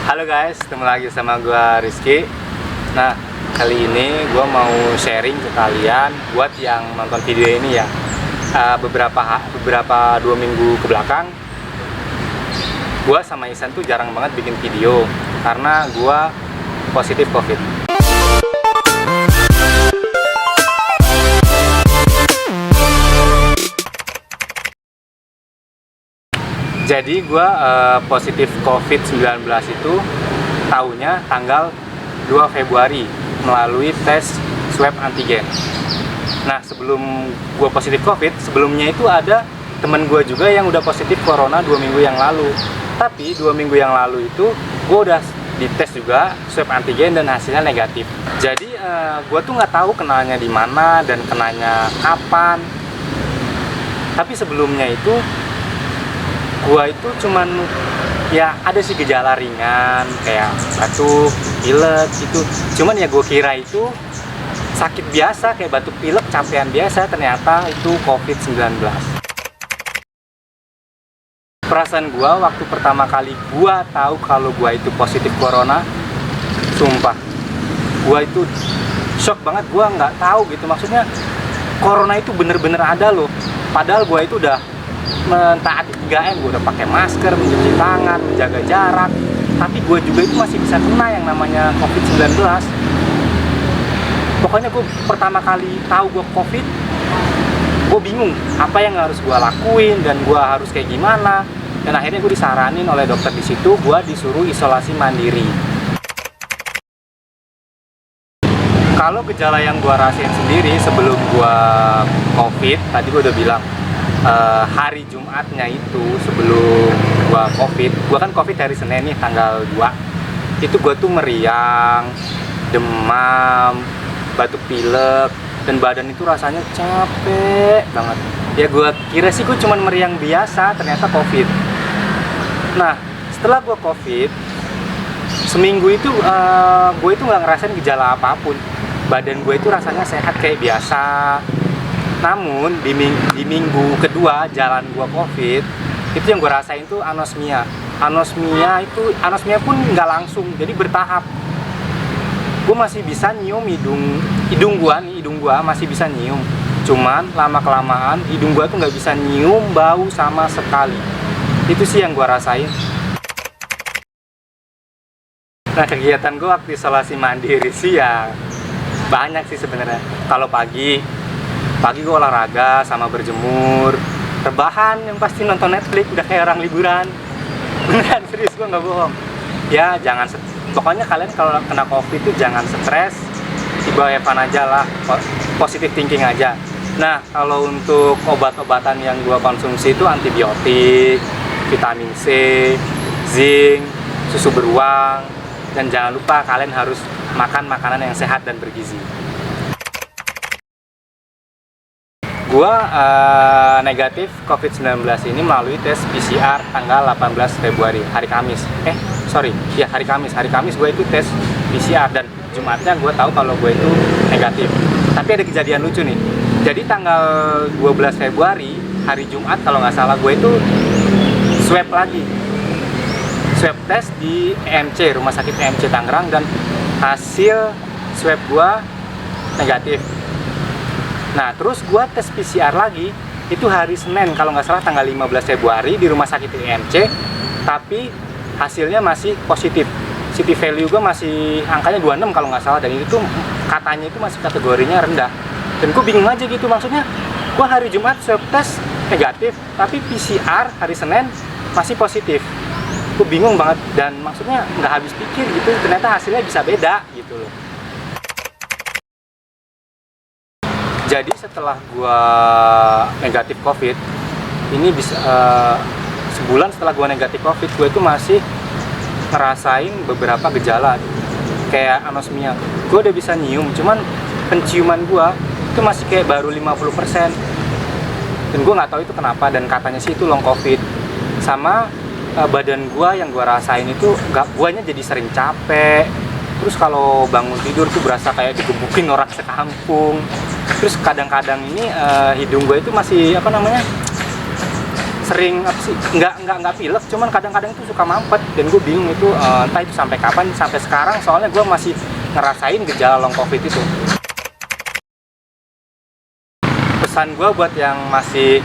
Halo guys, ketemu lagi sama gue Rizky. Nah, kali ini gue mau sharing ke kalian buat yang nonton video ini ya. Beberapa 2 minggu ke belakang, gue sama Isan tuh jarang banget bikin video karena gue positif COVID. Jadi gue positif COVID-19 itu tahunya tanggal 2 Februari melalui tes swab antigen. Nah, sebelum gue positif COVID, sebelumnya itu ada temen gue juga yang udah positif corona 2 minggu yang lalu. Tapi 2 minggu yang lalu itu gue udah dites juga swab antigen dan hasilnya negatif. Jadi gue tuh nggak tahu kenanya di mana dan kenanya kapan. Tapi sebelumnya itu gua itu cuman ya ada sih gejala ringan kayak batuk, pilek gitu. Cuman ya gua kira itu sakit biasa kayak batuk pilek, capean biasa, ternyata itu COVID-19. Perasaan gua waktu pertama kali gua tahu kalau gua itu positif corona, sumpah gua itu shock banget. Gua nggak tahu gitu, maksudnya corona itu bener-bener ada loh. Padahal gua itu udah mentaati 3M, gue udah pakai masker, mencuci tangan, menjaga jarak, tapi gue juga itu masih bisa kena yang namanya COVID-19. Pokoknya gue pertama kali tahu gue COVID, gue bingung apa yang harus gue lakuin dan gue harus kayak gimana. Dan akhirnya gue disaranin oleh dokter di situ, gue disuruh isolasi mandiri. Kalau gejala yang gue rasain sendiri sebelum gue COVID, tadi gue udah bilang, hari Jumatnya itu sebelum gua kan COVID hari Senin nih tanggal 2. Itu gua tuh meriang, demam, batuk pilek, dan badan itu rasanya capek banget. Ya gua kira sih gua cuman meriang biasa, ternyata COVID. Nah, setelah gua COVID, seminggu itu gua itu nggak ngerasain gejala apapun. Badan gua itu rasanya sehat kayak biasa. Namun di minggu kedua jalan gua COVID, itu yang gua rasain tuh anosmia. Anosmia pun nggak langsung, jadi bertahap. Gua masih bisa nyium hidung gua masih bisa nyium. Cuman lama kelamaan hidung gua tuh nggak bisa nyium bau sama sekali. Itu sih yang gua rasain. Nah, kegiatan gua waktu isolasi mandiri sih ya banyak sih sebenarnya. Kalau pagi gue olahraga sama berjemur, rebahan yang pasti nonton Netflix, udah kayak orang liburan. Beneran, serius, gue nggak bohong. Ya pokoknya kalian kalau kena COVID itu jangan stres, dibawa fun aja lah, positive thinking aja. Nah, kalau untuk obat-obatan yang gue konsumsi itu antibiotik, vitamin C, zinc, susu beruang, dan jangan lupa kalian harus makan makanan yang sehat dan bergizi. Gua negatif COVID-19 ini melalui tes PCR tanggal 18 Februari, hari Kamis. Hari Kamis. Hari Kamis gue itu tes PCR dan Jumatnya gue tahu kalau gue itu negatif. Tapi ada kejadian lucu nih. Jadi tanggal 12 Februari, hari Jumat kalau nggak salah, gue itu swab lagi. Swab tes di EMC, Rumah Sakit EMC Tangerang, dan hasil swab gue negatif. Nah, terus gue tes PCR lagi, itu hari Senin, kalau nggak salah tanggal 15 Februari di Rumah Sakit IMC, tapi hasilnya masih positif. CT value gue masih angkanya 26 kalau nggak salah, dan itu tuh katanya itu masih kategorinya rendah. Dan gue bingung aja gitu, maksudnya gue hari Jumat swab tes negatif, tapi PCR hari Senin masih positif. Gue bingung banget, dan maksudnya nggak habis pikir gitu, ternyata hasilnya bisa beda gitu loh. Jadi setelah gua negatif COVID, ini bisa sebulan setelah gua negatif COVID, gue itu masih ngerasain beberapa gejala kayak anosmia. Gue udah bisa nyium, cuman penciuman gua itu masih kayak baru 50%. Dan gua nggak tahu itu kenapa, dan katanya sih itu long COVID. Sama badan gua yang gua rasain itu guanya jadi sering capek. Terus kalau bangun tidur tuh berasa kayak digebukin orang sekampung. Terus kadang-kadang ini hidung gue itu masih sering apa sih, nggak pilek, cuman kadang-kadang itu suka mampet, dan gue bingung itu entah itu sampai kapan, sampai sekarang soalnya gue masih ngerasain gejala long covid itu. Pesan gue buat yang masih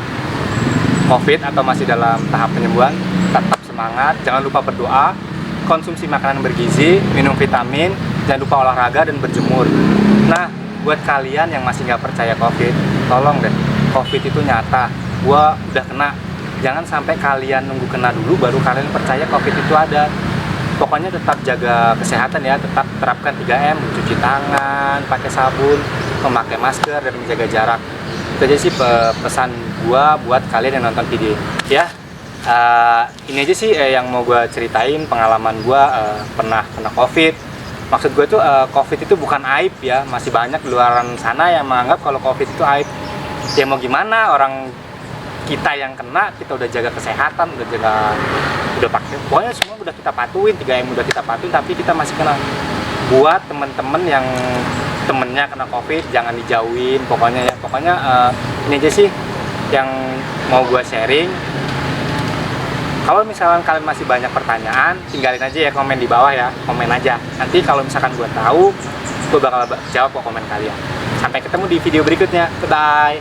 covid atau masih dalam tahap penyembuhan, tetap semangat, jangan lupa berdoa, konsumsi makanan bergizi, minum vitamin, jangan lupa olahraga dan berjemur. Nah, buat kalian yang masih nggak percaya covid, tolong deh, covid itu nyata, gue udah kena. Jangan sampai kalian nunggu kena dulu baru kalian percaya covid itu ada. Pokoknya tetap jaga kesehatan ya, tetap terapkan 3M, mencuci tangan, pakai sabun, memakai masker, dan menjaga jarak. Itu aja sih pesan gua buat kalian yang nonton video ya. Ini aja sih yang mau gua ceritain, pengalaman gua pernah kena covid. Maksud gue tuh covid itu bukan aib ya, masih banyak di luar sana yang menganggap kalau covid itu aib. Ya mau gimana, orang kita yang kena, kita udah jaga kesehatan, udah pakai, pokoknya semua udah kita patuhin, 3M udah kita patuhin, tapi kita masih kena. Buat temen-temen yang temennya kena covid, jangan dijauhin, pokoknya ini aja sih yang mau gue sharing. Kalau misalkan kalian masih banyak pertanyaan, tinggalin aja ya komen di bawah ya, komen aja. Nanti kalau misalkan gue tahu, gue bakal jawab komen kalian. Sampai ketemu di video berikutnya, bye.